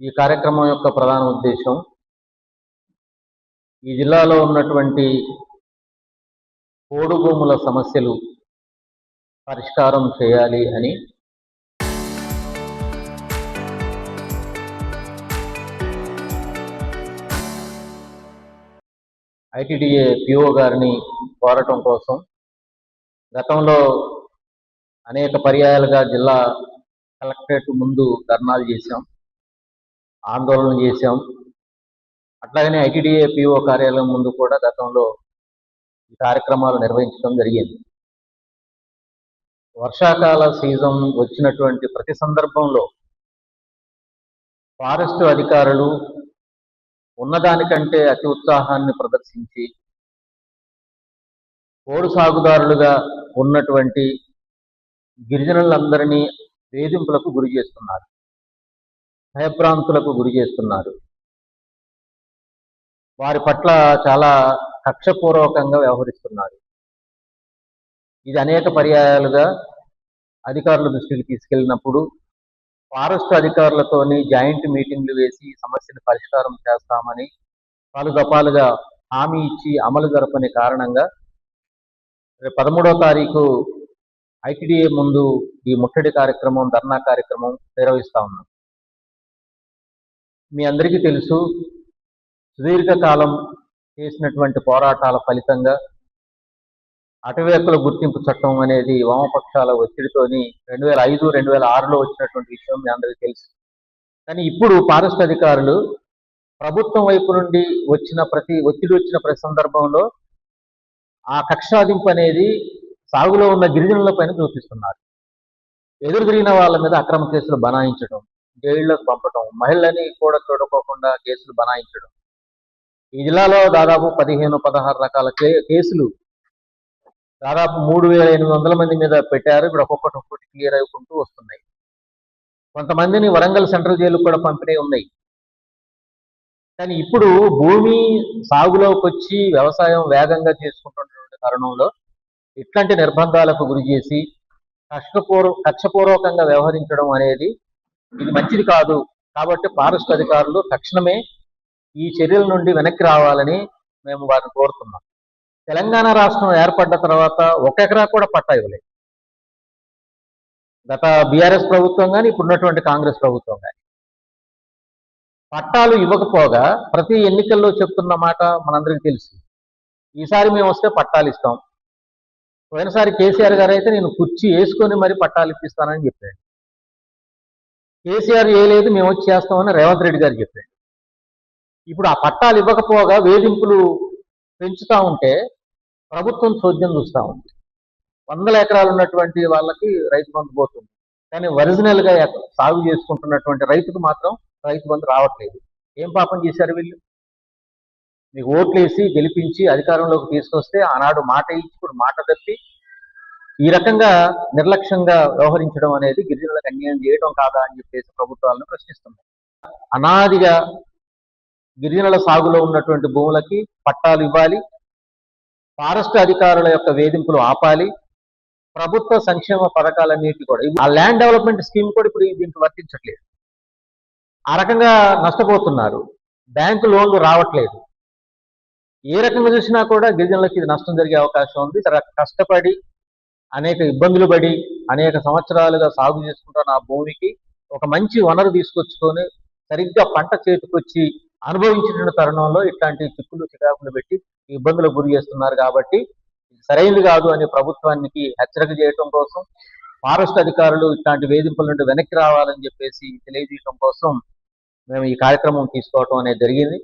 ఈ కార్యక్రమం యొక్క ప్రధాన ఉద్దేశం ఈ జిల్లాలో ఉన్నటువంటి పోడు భూముల సమస్యలు పరిష్కారం చేయాలి అని ఐటీడీఏ పిఓ గారిని కోరటం కోసం గతంలో అనేక పర్యాయాలుగా జిల్లా కలెక్టరేట్ ముందు ధర్నాలు చేశాం, ఆందోళన చేశాం. అట్లాగనే ఐటీడీఏ పిఓ కార్యాలయం ముందు కూడా గతంలో ఈ కార్యక్రమాలు నిర్వహించడం జరిగింది. వర్షాకాల సీజన్ వచ్చినటువంటి ప్రతి సందర్భంలో ఫారెస్ట్ అధికారులు ఉన్నదానికంటే అతి ఉత్సాహాన్ని ప్రదర్శించి పోడు సాగుదారులుగా ఉన్నటువంటి గిరిజనులందరినీ వేధింపులకు గురి చేస్తున్నారు, భయభ్రాంతులకు గురి చేస్తున్నారు. వారి పట్ల చాలా కక్షపూర్వకంగా వ్యవహరిస్తున్నారు. ఇది అనేక పర్యాయాలుగా అధికారుల దృష్టికి తీసుకెళ్ళినప్పుడు ఫారెస్ట్ అధికారులతోని జాయింట్ మీటింగ్లు వేసి సమస్యను పరిష్కారం చేస్తామని పలు దఫాలుగా హామీ ఇచ్చి అమలు జరపని కారణంగా 13వ తారీఖు ఐటీడీఏ ముందు ఈ ముట్టడి కార్యక్రమం, ధర్నా కార్యక్రమం నిర్వహిస్తా ఉన్నాం. మీ అందరికీ తెలుసు, సుదీర్ఘకాలం చేసినటువంటి పోరాటాల ఫలితంగా అటవీ హక్కుల గుర్తింపు చట్టం అనేది వామపక్షాల ఒత్తిడితోని 2005, 2006లో వచ్చినటువంటి విషయం మీ అందరికీ తెలుసు. కానీ ఇప్పుడు ఫారెస్ట్ అధికారులు ప్రభుత్వం వైపు నుండి ఒత్తిడి వచ్చిన ప్రతి సందర్భంలో ఆ కక్షాదింపు అనేది సాగులో ఉన్న గిరిజనుల పైన చూపిస్తున్నారు. ఎదురు తిరిగిన వాళ్ళ మీద అక్రమ కేసులు బనాయించడం, జైళ్లకు పంపడం, మహిళలని కూడా చూడకోకుండా కేసులు బనాయించడం. ఈ జిల్లాలో దాదాపు 15-16 రకాల కేసులు దాదాపు 3,800 మంది మీద పెట్టారు. ఇప్పుడు ఒక్కొక్కటి క్లియర్ అయిపోతూ వస్తున్నాయి. కొంతమందిని వరంగల్ సెంట్రల్ జైలుకు కూడా పంపిణీ ఉన్నాయి. కానీ ఇప్పుడు భూమి సాగులోకి వచ్చి వ్యవసాయం వేగంగా చేసుకుంటున్నటువంటి తరుణంలో ఇట్లాంటి నిర్బంధాలకు గురి చేసి కక్షపూర్వకంగా వ్యవహరించడం అనేది ఇది మంచిది కాదు. కాబట్టి ఫారెస్ట్ అధికారులు తక్షణమే ఈ చర్యల నుండి వెనక్కి రావాలని మేము వారిని కోరుతున్నాం. తెలంగాణ రాష్ట్రం ఏర్పడ్డ తర్వాత 1 ఎకరా కూడా పట్టా ఇవ్వలేదు. గత బీఆర్ఎస్ ప్రభుత్వం కానీ ఇప్పుడున్నటువంటి కాంగ్రెస్ ప్రభుత్వం కానీ పట్టాలు ఇవ్వకపోగా ప్రతి ఎన్నికల్లో చెప్తున్న మాట మనందరికీ తెలుసు. ఈసారి మేము వస్తే పట్టాలు ఇస్తాం. పోయినసారి కేసీఆర్ గారు అయితే నేను కుర్చీ వేసుకొని మరి పట్టాలు ఇప్పిస్తానని చెప్పాడు. కేసీఆర్ చేయలేదు, మేము వచ్చి చేస్తామని రేవంత్ రెడ్డి గారు చెప్పాడు. ఇప్పుడు ఆ పట్టాలు ఇవ్వకపోగా వేధింపులు పెంచుతూ ఉంటే ప్రభుత్వం చోద్యం చూస్తూ ఉంది. 100 ఎకరాలు ఉన్నటువంటి వాళ్ళకి రైతు బంధు పోతుంది, కానీ ఒరిజినల్గా సాగు చేసుకుంటున్నటువంటి రైతుకు మాత్రం రైతు బంధు రావట్లేదు. ఏం పాపం చేశారు వీళ్ళు? మీకు ఓట్లు వేసి గెలిపించి అధికారంలోకి తీసుకొస్తే ఆనాడు మాట ఇచ్చి ఇప్పుడు మాట తప్పి ఈ రకంగా నిర్లక్ష్యంగా వ్యవహరించడం అనేది గిరిజనులకు అన్యాయం చేయడం కాదా అని చెప్పేసి ప్రభుత్వాలను ప్రశ్నిస్తున్నాయి. అనాదిగా గిరిజనుల సాగులో ఉన్నటువంటి భూములకి పట్టాలు ఇవ్వాలి, ఫారెస్ట్ అధికారుల యొక్క వేధింపులు ఆపాలి, ప్రభుత్వ సంక్షేమ పథకాలన్నిటి కూడా ఆ ల్యాండ్ డెవలప్మెంట్ స్కీమ్ కూడా ఇప్పుడు దీనికి వర్తించట్లేదు. ఆ రకంగా నష్టపోతున్నారు. బ్యాంకు లోన్లు రావట్లేదు. ఏ రకంగా చూసినా కూడా గిరిజనులకు ఇది నష్టం జరిగే అవకాశం ఉంది. కష్టపడి అనేక ఇబ్బందులు పడి అనేక సంవత్సరాలుగా సాగు చేసుకుంటున్న ఆ భూమికి ఒక మంచి వనరు తీసుకొచ్చుకొని సరిగ్గా పంట చేతికొచ్చి అనుభవించిన తరుణంలో ఇట్లాంటి చిక్కులు చికాకులు పెట్టి ఇబ్బందులకు గురి చేస్తున్నారు. కాబట్టి సరైనది కాదు అని ప్రభుత్వానికి హెచ్చరిక చేయడం కోసం, ఫారెస్ట్ అధికారులు ఇట్లాంటి వేధింపుల నుండి వెనక్కి రావాలని చెప్పేసి తెలియజేయడం కోసం మేము ఈ కార్యక్రమం తీసుకోవటం అనేది జరిగింది.